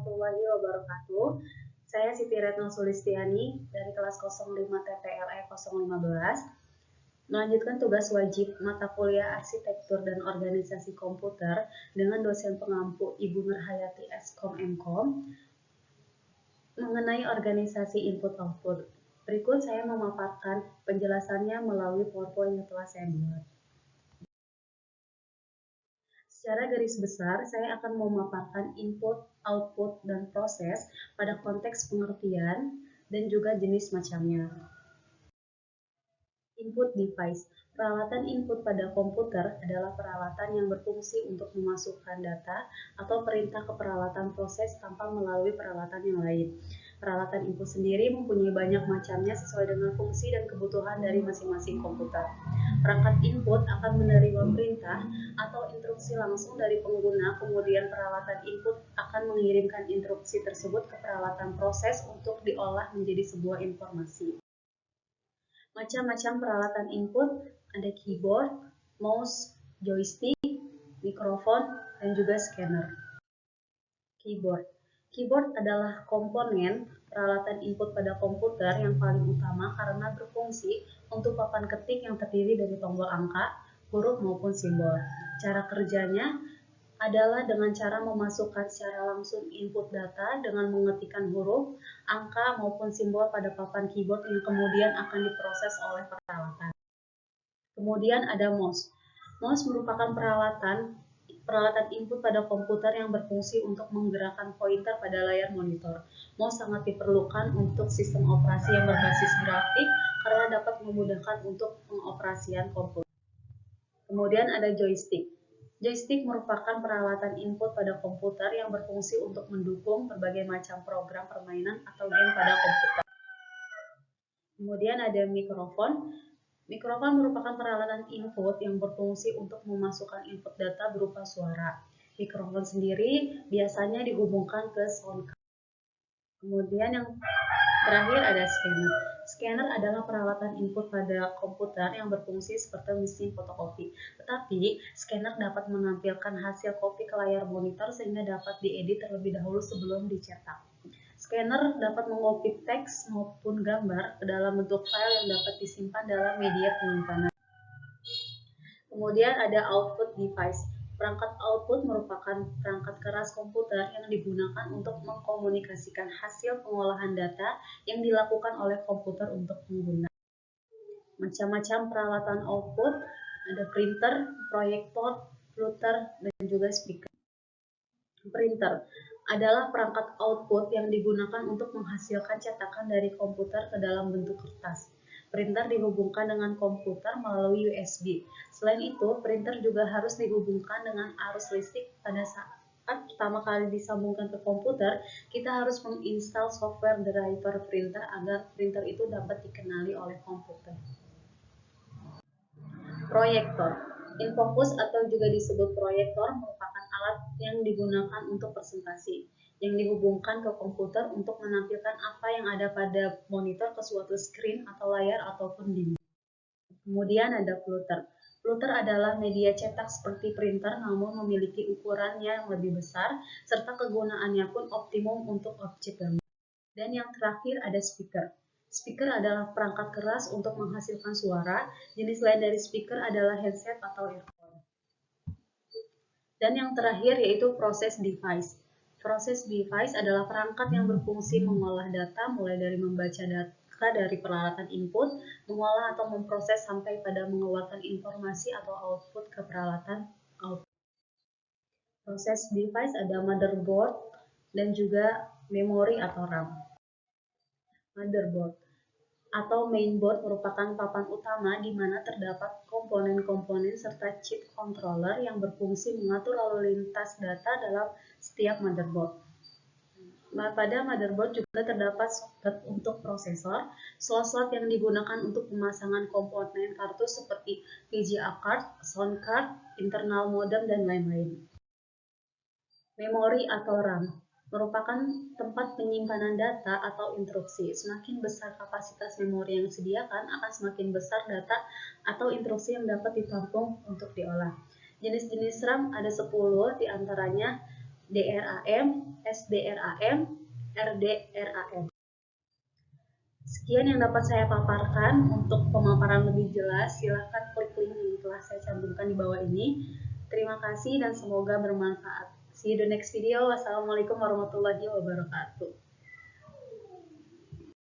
warahmatullahi wabarakatuh. Saya Siti Retno Sulistiani dari kelas 05 TPLE 015. Melanjutkan tugas wajib mata kuliah Arsitektur dan Organisasi Komputer dengan dosen pengampu Ibu Nurhayati Skom Mkom mengenai organisasi input-output. Berikut saya memaparkan penjelasannya melalui PowerPoint yang telah saya buat. Secara garis besar, saya akan memaparkan input, output, dan proses pada konteks pengertian dan juga jenis macamnya. Input device. Peralatan input pada komputer adalah peralatan yang berfungsi untuk memasukkan data atau perintah ke peralatan proses tanpa melalui peralatan yang lain. Peralatan input sendiri mempunyai banyak macamnya sesuai dengan fungsi dan kebutuhan dari masing-masing komputer. Perangkat input akan menerima perintah atau instruksi langsung dari pengguna, kemudian peralatan input akan mengirimkan instruksi tersebut ke peralatan proses untuk diolah menjadi sebuah informasi. Macam-macam peralatan input ada keyboard, mouse, joystick, mikrofon, dan juga scanner. Keyboard. Keyboard adalah komponen peralatan input pada komputer yang paling utama karena berfungsi untuk papan ketik yang terdiri dari tombol angka, huruf maupun simbol. Cara kerjanya adalah dengan cara memasukkan secara langsung input data dengan mengetikkan huruf, angka, maupun simbol pada papan keyboard yang kemudian akan diproses oleh peralatan. Kemudian ada mouse. Mouse merupakan peralatan input pada komputer yang berfungsi untuk menggerakkan pointer pada layar monitor. Mouse sangat diperlukan untuk sistem operasi yang berbasis grafik karena dapat memudahkan untuk pengoperasian komputer. Kemudian ada joystick. Joystick merupakan peralatan input pada komputer yang berfungsi untuk mendukung berbagai macam program permainan atau game pada komputer. Kemudian ada mikrofon. Mikrofon merupakan peralatan input yang berfungsi untuk memasukkan input data berupa suara. Mikrofon sendiri biasanya dihubungkan ke sound card. Kemudian yang terakhir ada scanner. Scanner adalah peralatan input pada komputer yang berfungsi seperti mesin fotokopi. Tetapi, scanner dapat menampilkan hasil kopi ke layar monitor sehingga dapat diedit terlebih dahulu sebelum dicetak. Scanner dapat mengopi teks maupun gambar ke dalam bentuk file yang dapat disimpan dalam media penyimpanan. Kemudian ada output device. Perangkat output merupakan perangkat keras komputer yang digunakan untuk mengkomunikasikan hasil pengolahan data yang dilakukan oleh komputer untuk pengguna. Macam-macam peralatan output, ada printer, proyektor, flutter, dan juga speaker. Printer adalah perangkat output yang digunakan untuk menghasilkan cetakan dari komputer ke dalam bentuk kertas. Printer dihubungkan dengan komputer melalui USB. Selain itu, printer juga harus dihubungkan dengan arus listrik. Pada saat pertama kali disambungkan ke komputer, kita harus menginstal software driver printer agar printer itu dapat dikenali oleh komputer. Proyektor. Infocus atau juga disebut proyektor merupakan alat yang digunakan untuk presentasi, yang dihubungkan ke komputer untuk menampilkan apa yang ada pada monitor ke suatu screen atau layar ataupun dinding. Kemudian ada flutter. Flutter adalah media cetak seperti printer namun memiliki ukurannya yang lebih besar serta kegunaannya pun optimum untuk objek gambar. Dan yang terakhir ada speaker. Speaker adalah perangkat keras untuk menghasilkan suara. Jenis lain dari speaker adalah headset atau earphone. Dan yang terakhir yaitu process device. Process device adalah perangkat yang berfungsi mengolah data mulai dari membaca data dari peralatan input, mengolah atau memproses sampai pada mengeluarkan informasi atau output ke peralatan output. Process device ada motherboard dan juga memori atau RAM. Motherboard atau mainboard merupakan papan utama di mana terdapat komponen-komponen serta chip controller yang berfungsi mengatur lalu lintas data dalam setiap motherboard. Pada motherboard juga terdapat soket untuk prosesor, slot-slot yang digunakan untuk pemasangan komponen kartu seperti VGA card, sound card, internal modem, dan lain-lain. Memori atau RAM merupakan tempat penyimpanan data atau instruksi. Semakin besar kapasitas memori yang disediakan, akan semakin besar data atau instruksi yang dapat ditampung untuk diolah. Jenis-jenis RAM ada 10, diantaranya DRAM, SDRAM, RDRAM. Sekian yang dapat saya paparkan. Untuk pemaparan lebih jelas, silahkan klik link yang telah saya cantumkan di bawah ini. Terima kasih dan semoga bermanfaat. See you the next video. Wassalamualaikum warahmatullahi wabarakatuh.